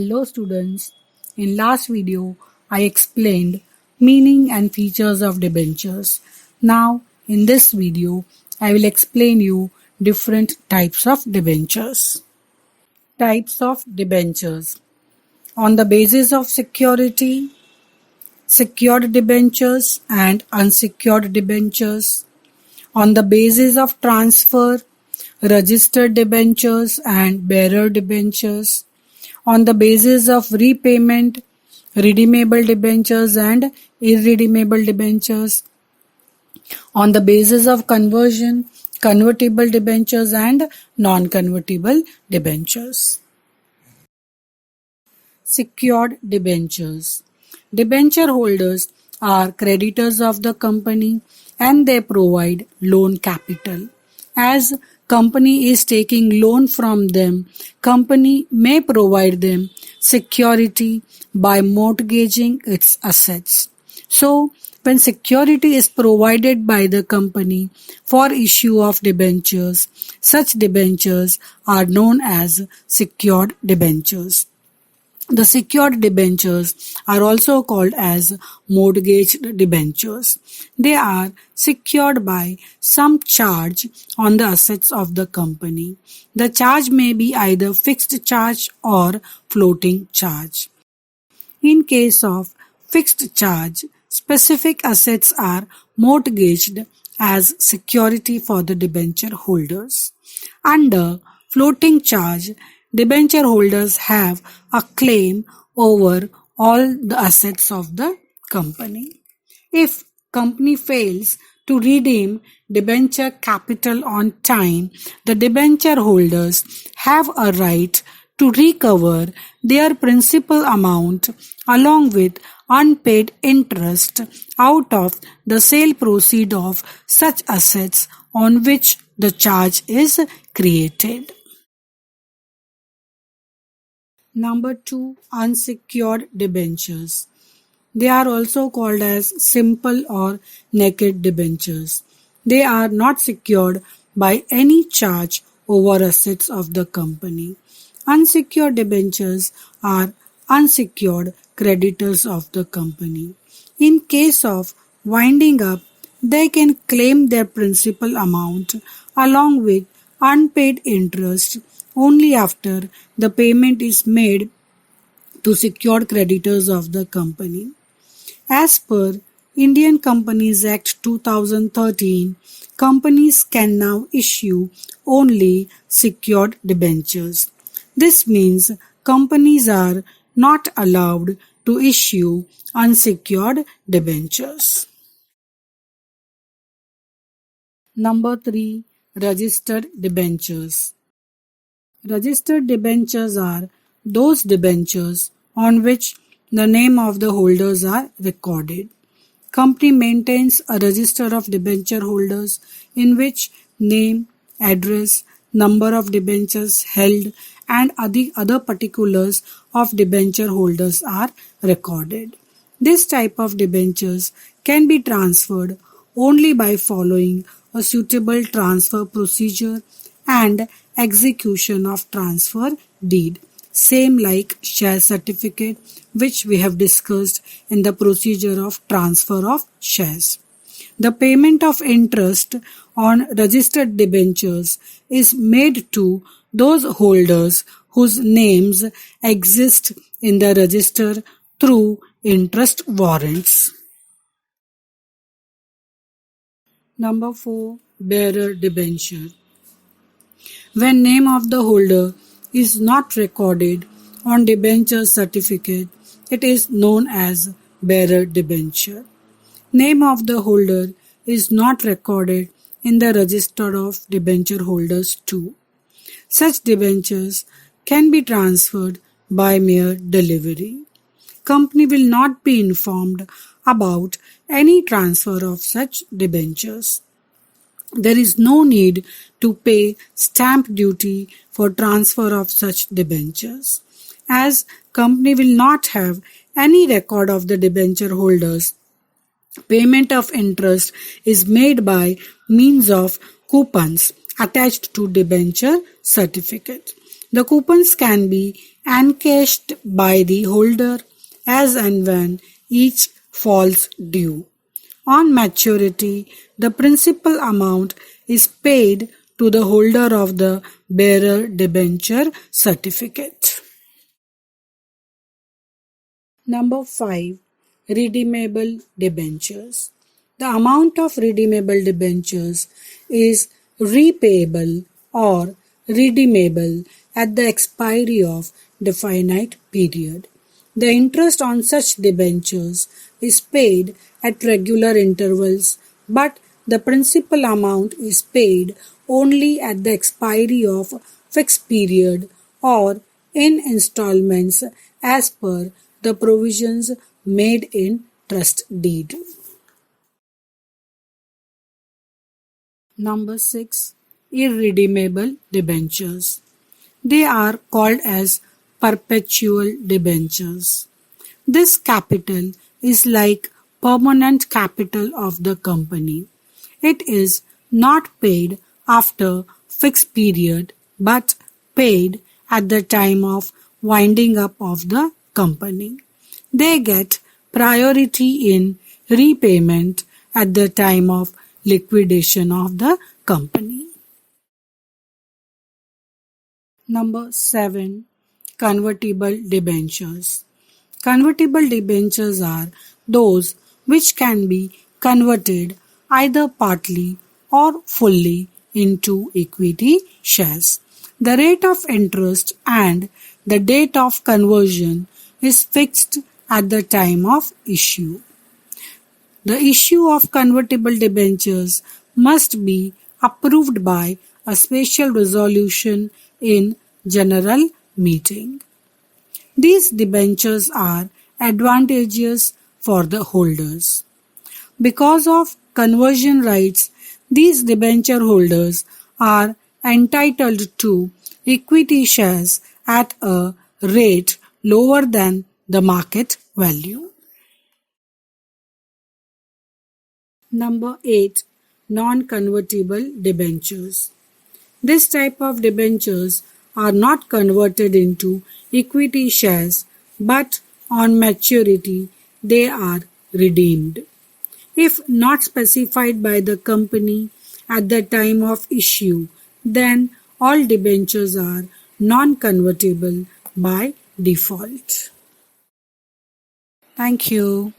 Hello students, in last video I explained meaning and features of debentures. Now in this video I will explain you different types of debentures. Types of debentures. On the basis of security, secured debentures and unsecured debentures. On the basis of transfer, registered debentures and bearer debentures. On the basis of repayment, redeemable debentures and irredeemable debentures. On the basis of conversion, convertible debentures and non-convertible debentures. Secured debentures. Debenture holders are creditors of the company and they provide loan capital. As company is taking loan from them, company may provide them security by mortgaging its assets. So, when security is provided by the company for issue of debentures, such debentures are known as secured debentures. The secured debentures are also called as mortgaged debentures. They are secured by some charge on the assets of the company. The charge may be either fixed charge or floating charge. In case of fixed charge, specific assets are mortgaged as security for the debenture holders. Under floating charge, debenture holders have a claim over all the assets of the company. If company fails to redeem debenture capital on time, the debenture holders have a right to recover their principal amount along with unpaid interest out of the sale proceed of such assets on which the charge is created. Number 2. Unsecured debentures. They are also called as simple or naked debentures. They are not secured by any charge over assets of the company. Unsecured debentures are unsecured creditors of the company. In case of winding up, they can claim their principal amount along with unpaid interest only after the payment is made to secured creditors of the company. As per Indian Companies Act 2013, companies can now issue only secured debentures. This means companies are not allowed to issue unsecured debentures. Number 3. Registered debentures. Registered debentures are those debentures on which the name of the holders are recorded. Company maintains a register of debenture holders in which name, address, number of debentures held and other particulars of debenture holders are recorded. This type of debentures can be transferred only by following a suitable transfer procedure and execution of transfer deed, same like share certificate which we have discussed in the procedure of transfer of shares. The payment of interest on registered debentures is made to those holders whose names exist in the register through interest warrants. Number 4. Bearer debenture. When name of the holder is not recorded on debenture certificate, it is known as bearer debenture. Name of the holder is not recorded in the register of debenture holders too. Such debentures can be transferred by mere delivery. Company will not be informed about any transfer of such debentures. There is no need to pay stamp duty for transfer of such debentures. As company will not have any record of the debenture holders, payment of interest is made by means of coupons attached to debenture certificate. The coupons can be encashed by the holder as and when each falls due. On maturity, the principal amount is paid to the holder of the bearer debenture certificate. Number 5. Redeemable debentures. The amount of redeemable debentures is repayable or redeemable at the expiry of the finite period. The interest on such debentures is paid at regular intervals, but the principal amount is paid only at the expiry of fixed period or in installments as per the provisions made in trust deed. Number 6. Irredeemable debentures. They are called as perpetual debentures. This capital is like permanent capital of the company. It is not paid after fixed period but paid at the time of winding up of the company. They get priority in repayment at the time of liquidation of the company. Number 7. Convertible debentures. Convertible debentures are those which can be converted either partly or fully into equity shares. The rate of interest and the date of conversion is fixed at the time of issue. The issue of convertible debentures must be approved by a special resolution in general meeting. These debentures are advantageous for the holders. Because of conversion rights, these debenture holders are entitled to equity shares at a rate lower than the market value. Number 8. Non-convertible debentures. This type of debentures are not converted into equity shares, but on maturity they are redeemed. If not specified by the company at the time of issue, then all debentures are non-convertible by default. Thank you.